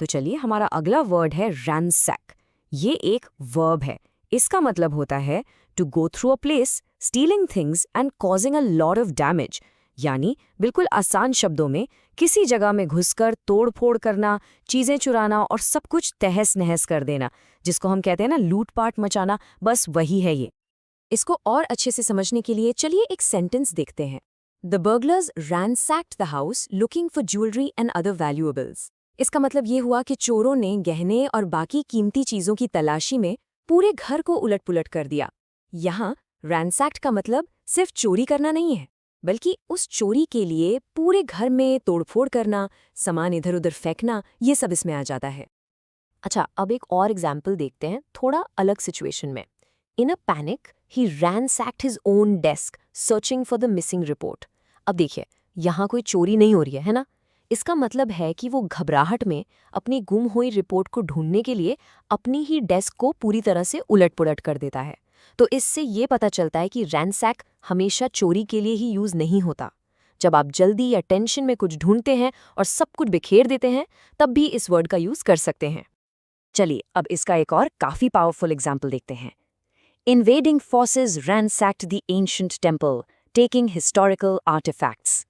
तो चलिए, हमारा अगला वर्ड है ransack। ये एक वर्ब है। इसका मतलब होता है to go through a place, stealing things and causing a lot of damage. यानी बिल्कुल आसान शब्दों में किसी जगह में घुसकर तोड़-फोड़ करना, चीजें चुराना और सब कुछ तहस-नहस कर देना, जिसको हम कहते हैं ना लूट-पाट मचाना, बस वही है ये। इसको और अच्छे से समझने के लिए चलिए एक सेंटेंस देखते हैं। The burglars ransacked the house looking for jewelry and other valuables। इसका मतलब ये हुआ कि चोरों ने गहने और बाकी कीमती चीजों की तलाशी में पूरे घर को उलट-पुलट कर दिया। यहाँ ransacked का मतलब सिर्फ चोरी करना नहीं है, बल्कि उस चोरी के लिए पूरे घर में तोड़फोड़ करना, सामान इधर-उधर फेंकना, ये सब इसमें आ जाता है। अच्छा, अब एक और एग्जाम्पल देखते हैं, थोड़ा अलग सिचुएशन में। In a panic, he ransacked his own desk, searching for the missing report। अब देखिए, यहाँ कोई चोरी नहीं हो रही है ना? इसका मतलब है कि वो घबराहट में अपनी गुम हुई रिपोर्ट को ढूंढने के लिए अपनी ही डेस्क को पूरी तरह से उलट-पुलट कर देता है। तो इससे ये पता चलता है कि रैंसैक हमेशा चोरी के लिए ही यूज नहीं होता। जब आप जल्दी या टेंशन में कुछ ढूंढते हैं और सब कुछ बिखेर देते हैं, तब भी इस वर्ड का यूज कर सकते हैं। चलिए, अब इसका एक और काफी पावरफुल एग्जाम्पल देखते हैं। Invading forces ransacked the ancient temple, taking historical artifacts।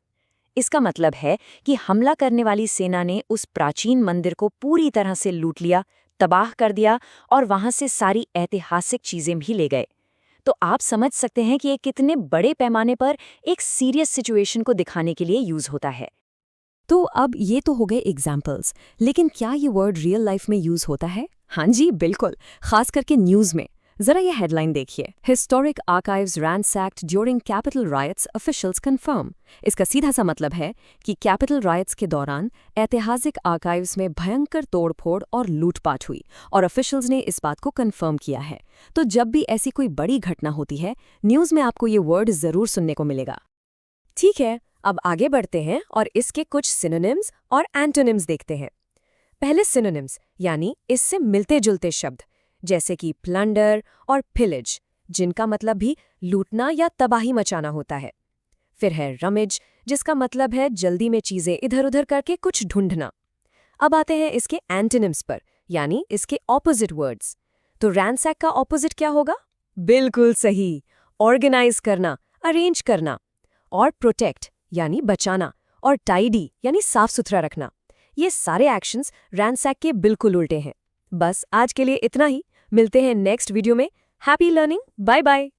इसका मतलब है कि हमला करने वाली सेना ने उस प्राचीन मंदिर को पूरी तरह से लूट लिया, तबाह कर दिया और वहां से सारी ऐतिहासिक चीजें भी ले गए। तो आप समझ सकते हैं कि ये कितने बड़े पैमाने पर एक सीरियस सिचुएशन को दिखाने के लिए यूज होता है। तो अब ये तो हो गए एग्जाम्पल्स, लेकिन क्या ये वर्ड रियल लाइफ में यूज होता है? हाँ जी, बिल्कुल, खास करके न्यूज में। जरा ये हेडलाइन देखिए, historic archives ransacked during Capitol riots, officials confirm. इसका सीधा सा मतलब है कि कैपिटल रायट्स के दौरान ऐतिहासिक आर्काइव्स में भयंकर तोड़फोड़ और लूटपाट हुई और ऑफिशियल्स ने इस बात को कंफर्म किया है। तो जब भी ऐसी कोई बड़ी घटना होती है, न्यूज में आपको ये वर्ड जरूर सुनने को मिलेगा। ठीक है, अब आगे बढ़ते हैं और इसके कुछ सिनोनिम्स और एंटोनिम्स देखते हैं। पहले सिनोनिम्स, यानी इससे मिलते जुलते शब्द, जैसे कि प्लंडर और पिलेज, जिनका मतलब भी लूटना या तबाही मचाना होता है। फिर है रमेज, जिसका मतलब है जल्दी में चीजें इधर-उधर करके कुछ ढूंढना। अब आते हैं इसके एंटोनिम्स पर, यानी इसके ऑपोजिट वर्ड्स। तो रैंसैक का ऑपोजिट क्या होगा? बिल्कुल सही, ऑर्गेनाइज करना, अरेंज करना। और प्रोटेक्ट यानी बचाना, और टाइडी यानी साफ सुथरा रखना। ये सारे एक्शंस रैंसैक के बिल्कुल उल्टे हैं। बस आज के लिए इतना ही। मिलते हैं नेक्स्ट वीडियो में। Happy learning, bye bye.